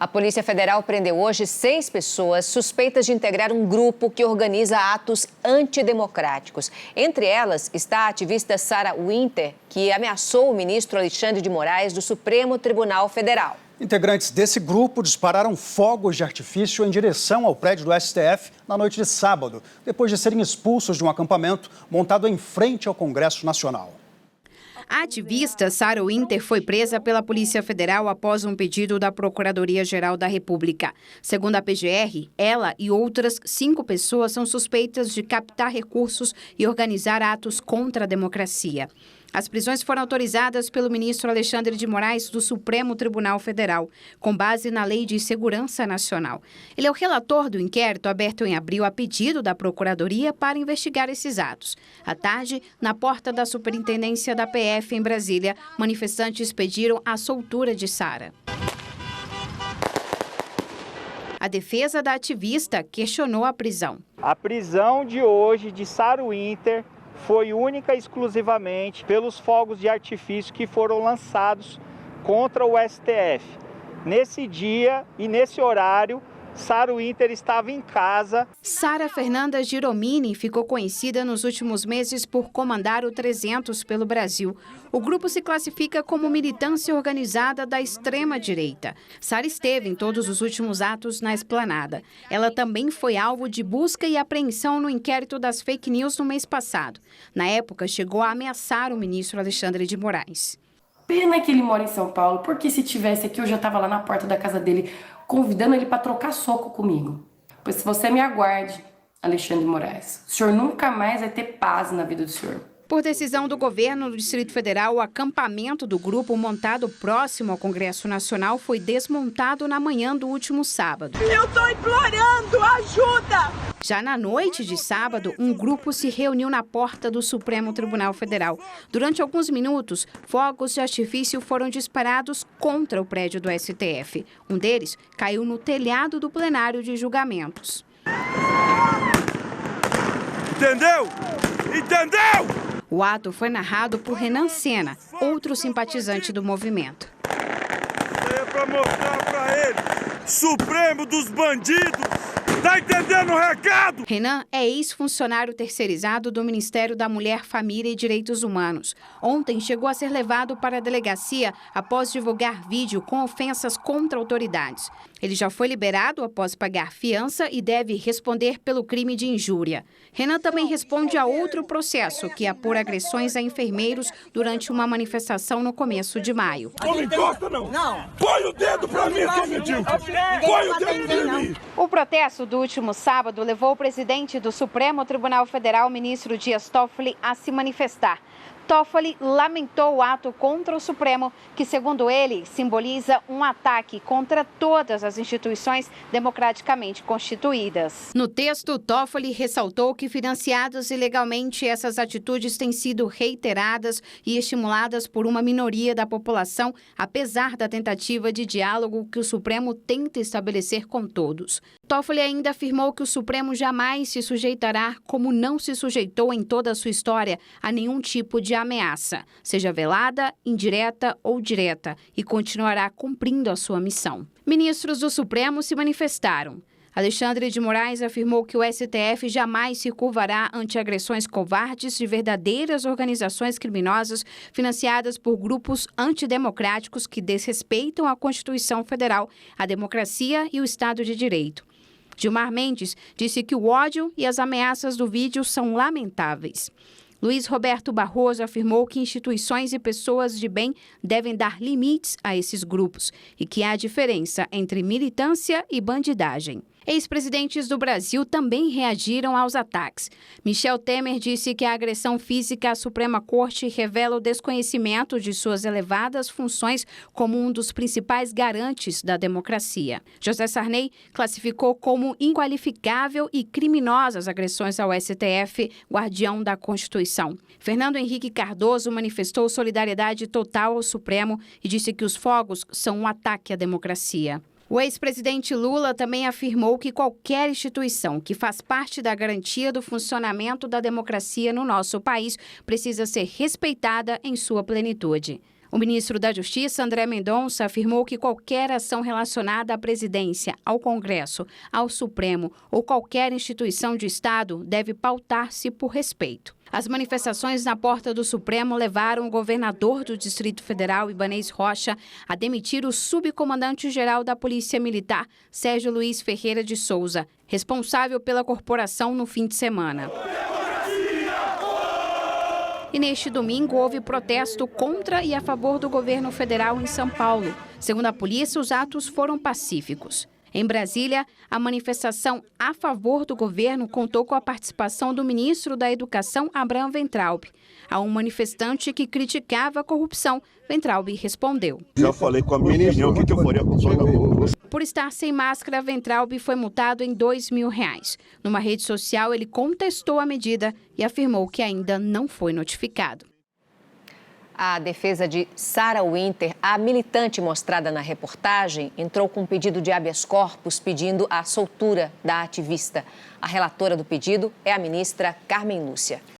A Polícia Federal prendeu hoje 6 pessoas suspeitas de integrar um grupo que organiza atos antidemocráticos. Entre elas está a ativista Sarah Winter, que ameaçou o ministro Alexandre de Moraes do Supremo Tribunal Federal. Integrantes desse grupo dispararam fogos de artifício em direção ao prédio do STF na noite de sábado, depois de serem expulsos de um acampamento montado em frente ao Congresso Nacional. A ativista Sarah Winter foi presa pela Polícia Federal após um pedido da Procuradoria-Geral da República. Segundo a PGR, ela e outras 5 pessoas são suspeitas de captar recursos e organizar atos contra a democracia. As prisões foram autorizadas pelo ministro Alexandre de Moraes do Supremo Tribunal Federal, com base na Lei de Segurança Nacional. Ele é o relator do inquérito aberto em abril a pedido da Procuradoria para investigar esses atos. À tarde, na porta da Superintendência da PF em Brasília, manifestantes pediram a soltura de Sarah. A defesa da ativista questionou a prisão. A prisão de hoje de Sarah Winter foi única e exclusivamente pelos fogos de artifício que foram lançados contra o STF. Nesse dia e nesse horário, Sarah Winter estava em casa. Sara Fernanda Giromini ficou conhecida nos últimos meses por comandar o 300 pelo Brasil. O grupo se classifica como militância organizada da extrema-direita. Sara esteve em todos os últimos atos na Esplanada. Ela também foi alvo de busca e apreensão no inquérito das fake news no mês passado. Na época, chegou a ameaçar o ministro Alexandre de Moraes. Pena que ele mora em São Paulo, porque se tivesse aqui eu já estava lá na porta da casa dele convidando ele para trocar soco comigo. Pois se você me aguarde, Alexandre de Moraes, o senhor nunca mais vai ter paz na vida do senhor. Por decisão do governo do Distrito Federal, o acampamento do grupo montado próximo ao Congresso Nacional foi desmontado na manhã do último sábado. Eu estou implorando ajuda! Já na noite de sábado, um grupo se reuniu na porta do Supremo Tribunal Federal. Durante alguns minutos, fogos de artifício foram disparados contra o prédio do STF. Um deles caiu no telhado do plenário de julgamentos. Entendeu? Entendeu? O ato foi narrado por Renan Sena, outro simpatizante do movimento. Isso aí é para mostrar para ele, Supremo dos bandidos. Tá entendendo o recado? Renan é ex-funcionário terceirizado do Ministério da Mulher, Família e Direitos Humanos. Ontem chegou a ser levado para a delegacia após divulgar vídeo com ofensas contra autoridades. Ele já foi liberado após pagar fiança e deve responder pelo crime de injúria. Renan também responde a outro processo, que é por agressões a enfermeiros durante uma manifestação no começo de maio. Não encosta, não! Não! Põe o dedo pra mim, seu medíocre! Põe o dedo pra mim! O protesto do último sábado levou o presidente do Supremo Tribunal Federal, ministro Dias Toffoli, a se manifestar. Toffoli lamentou o ato contra o Supremo, que, segundo ele, simboliza um ataque contra todas as instituições democraticamente constituídas. No texto, Toffoli ressaltou que, financiadas ilegalmente, essas atitudes têm sido reiteradas e estimuladas por uma minoria da população, apesar da tentativa de diálogo que o Supremo tenta estabelecer com todos. Toffoli ainda afirmou que o Supremo jamais se sujeitará, como não se sujeitou em toda a sua história, a nenhum tipo de ameaça, seja velada, indireta ou direta, e continuará cumprindo a sua missão. Ministros do Supremo se manifestaram. Alexandre de Moraes afirmou que o STF jamais se curvará ante agressões covardes de verdadeiras organizações criminosas financiadas por grupos antidemocráticos que desrespeitam a Constituição Federal, a democracia e o Estado de Direito. Gilmar Mendes disse que o ódio e as ameaças do vídeo são lamentáveis. Luiz Roberto Barroso afirmou que instituições e pessoas de bem devem dar limites a esses grupos e que há diferença entre militância e bandidagem. Ex-presidentes do Brasil também reagiram aos ataques. Michel Temer disse que a agressão física à Suprema Corte revela o desconhecimento de suas elevadas funções como um dos principais garantes da democracia. José Sarney classificou como inqualificável e criminosas agressões ao STF, guardião da Constituição. Fernando Henrique Cardoso manifestou solidariedade total ao Supremo e disse que os fogos são um ataque à democracia. O ex-presidente Lula também afirmou que qualquer instituição que faz parte da garantia do funcionamento da democracia no nosso país precisa ser respeitada em sua plenitude. O ministro da Justiça, André Mendonça, afirmou que qualquer ação relacionada à presidência, ao Congresso, ao Supremo ou qualquer instituição de Estado deve pautar-se por respeito. As manifestações na porta do Supremo levaram o governador do Distrito Federal, Ibanez Rocha, a demitir o subcomandante-geral da Polícia Militar, Sérgio Luiz Ferreira de Souza, responsável pela corporação no fim de semana. E neste domingo houve protesto contra e a favor do governo federal em São Paulo. Segundo a polícia, os atos foram pacíficos. Em Brasília, a manifestação a favor do governo contou com a participação do ministro da Educação, Abraham Weintraub. A um manifestante que criticava a corrupção, Weintraub respondeu. Já falei com a minha opinião, o que eu faria com o senhor? Por estar sem máscara, Weintraub foi multado em R$2.000. Numa rede social, ele contestou a medida e afirmou que ainda não foi notificado. A defesa de Sarah Winter, a militante mostrada na reportagem, entrou com um pedido de habeas corpus pedindo a soltura da ativista. A relatora do pedido é a ministra Carmen Lúcia.